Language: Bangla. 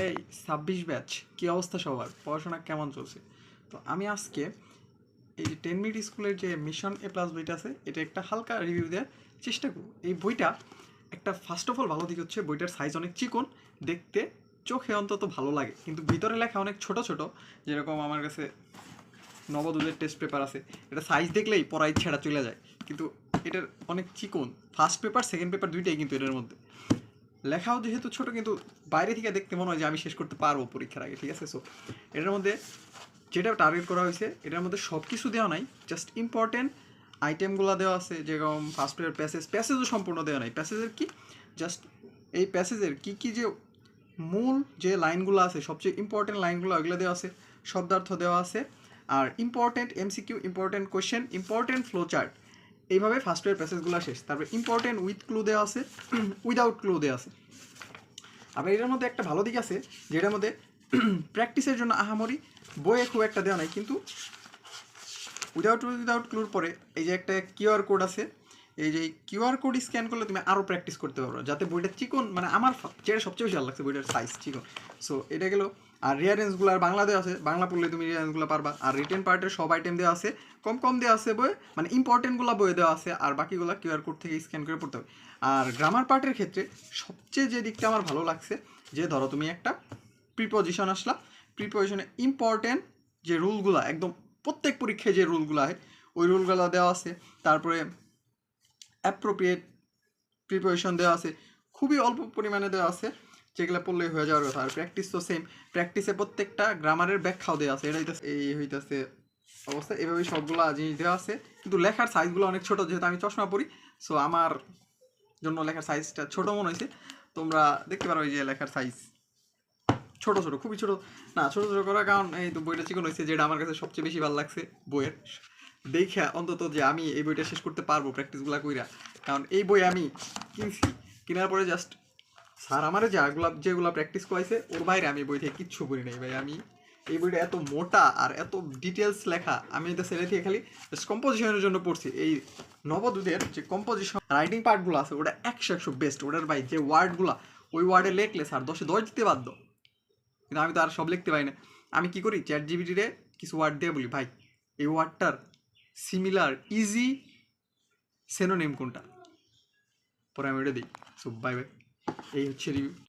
এই 26 ব্যাচ কী অবস্থা সবার, পড়াশোনা কেমন চলছে? তো আমি আজকে এই যে 10 মিনিট স্কুলের যে মিশন এ প্লাস বইটা আছে, এটা একটা হালকা রিভিউ দেওয়ার চেষ্টা করব। এই বইটা একটা ফার্স্ট অফ অল ভালো দিক হচ্ছে বইটার সাইজ অনেক চিকন, দেখতে চোখে অন্তত ভালো লাগে, কিন্তু ভিতরে লেখা অনেক ছোট ছোট। যেরকম আমার কাছে নবদূতের টেস্ট পেপার আছে, এটা সাইজ দেখলেই পড়ার ইচ্ছাটা চলে যায়, কিন্তু এটার অনেক চিকন। ফার্স্ট পেপার সেকেন্ড পেপার দুইটাই কিন্তু এটার মধ্যে লেখাও যেহেতু ছোট, কিন্তু বাইরে থেকে দেখতে মনে হয় যে আমি শেষ করতে পারবো পরীক্ষার আগে, ঠিক আছে? সো এটার মধ্যে যেটা টার্গেট করা হয়েছে, এটার মধ্যে সব কিছু দেওয়া নাই, জাস্ট ইম্পর্টেন্ট আইটেমগুলো দেওয়া আছে। যেরকম ফার্স্ট ইয়ার প্যাসেজও সম্পূর্ণ দেওয়া নাই। প্যাসেজের কি, জাস্ট এই প্যাসেজের কী কী যে মূল যে লাইনগুলো আছে, সবচেয়ে ইম্পর্টেন্ট লাইনগুলো ওইগুলো দেওয়া আছে, শব্দার্থ দেওয়া আছে, আর important MCQ, important question, important flow chart. এইভাবে ফার্স্ট ইয়ার প্যাসেজগুলো শেষ। তারপরে ইম্পর্টেন্ট উইথ ক্লু দেওয়া আছে, উইদাউট ক্লু দেওয়া আছে। আবার এটার মধ্যে একটা ভালো দিক আছে, যেটার মধ্যে প্র্যাকটিসের জন্য আহামরি বইয়ে খুব একটা দেওয়া নাই, কিন্তু উইদাউট ক্লুর পরে এই যে একটা কিউআর কোড আছে, এই যে কিউআর কোড স্ক্যান করলে তুমি আরও প্র্যাকটিস করতে পারো, যাতে বইটা চিকন, মানে আমার যেটা সবচেয়ে বেশি ভালো লাগছে বইটার সাইজ চিকন। সো এটা গেলো। আর রিয়ারেন্সগুলো আর বাংলা দেওয়া আছে, বাংলা পড়লে তুমি রিয়ারেন্সগুলো পারবা। আর রিটেন পার্টের সব আইটেম দেওয়া আছে, কম কম দেওয়া আছে বই, মানে ইম্পর্টেন্টগুলো বইয়ে দেওয়া আছে, আর বাকিগুলো কিউআর কোড থেকে স্ক্যান করে পড়তে হবে। আর গ্রামার পার্টের ক্ষেত্রে সবচেয়ে যে দিকটা আমার ভালো লাগছে, যে ধরো তুমি একটা প্রিপোজিশন আসলা, প্রিপোজিশনে ইম্পর্টেন্ট যে রুলগুলো, একদম প্রত্যেক পরীক্ষায় যে রুলগুলো হয় ওই রুলগুলো দেওয়া আছে। তারপরে অ্যাপ্রোপ্রিয়েট প্রিপারেশন দেওয়া আছে, খুবই অল্প পরিমাণে দেওয়া আছে, যেগুলো পড়লেই হয়ে যাওয়ার কথা। আর প্র্যাকটিস তো সেম, প্র্যাকটিসে প্রত্যেকটা গ্রামারের ব্যাখ্যাও দেওয়া আছে। এটা হইতেছে এই হইতেছে অবস্থা, এভাবেই সবগুলো জিনিস দেওয়া আছে। কিন্তু লেখার সাইজগুলো অনেক ছোটো, যেহেতু আমি চশমা পড়ি, সো আমার জন্য লেখার সাইজটা ছোটো মনে হয়েছে। তোমরা দেখতে পারো এই যে লেখার সাইজ ছোটো ছোটো, খুবই ছোটো না, ছোটো ছোটো করার কারণ এই তো বইটা চিকন হয়েছে, যেটা আমার কাছে সবচেয়ে বেশি ভালো লাগছে বইয়ের দেখা অন্তত, যে আমি এই বইটা শেষ করতে পারবো প্র্যাকটিসগুলো কইরা। কারণ এই বই আমি কিনছি, কেনার পরে জাস্ট স্যার আমারে যেগুলো প্র্যাকটিস করাইছে ওর বাইরে আমি বই থেকে কিচ্ছু করি নাই ভাই। আমি এই বইটা এত মোটা আর এত ডিটেলস লেখা, আমি এটা ছেলে থেকে খালি জাস্ট কম্পোজিশনের জন্য পড়ছি। এই নবদূতের যে কম্পোজিশন রাইটিং পার্টগুলো আছে, ওটা 100 বেস্ট। ওটার ভাই যে ওয়ার্ডগুলো, ওই ওয়ার্ডে লেখলে স্যার 10-10 দিতে বাধ্য, কিন্তু আমি তো আর সব লিখতে পারি না। আমি কি করি, চ্যাট জিপিটিতে কিছু ওয়ার্ড দিয়ে বলি, ভাই এই ওয়ার্ডটার সিমিলার ইজি সেনোনিম কোনটা, পরে আমি ওটা দিই। সো বাই বাই, এই হচ্ছে রিভিউ।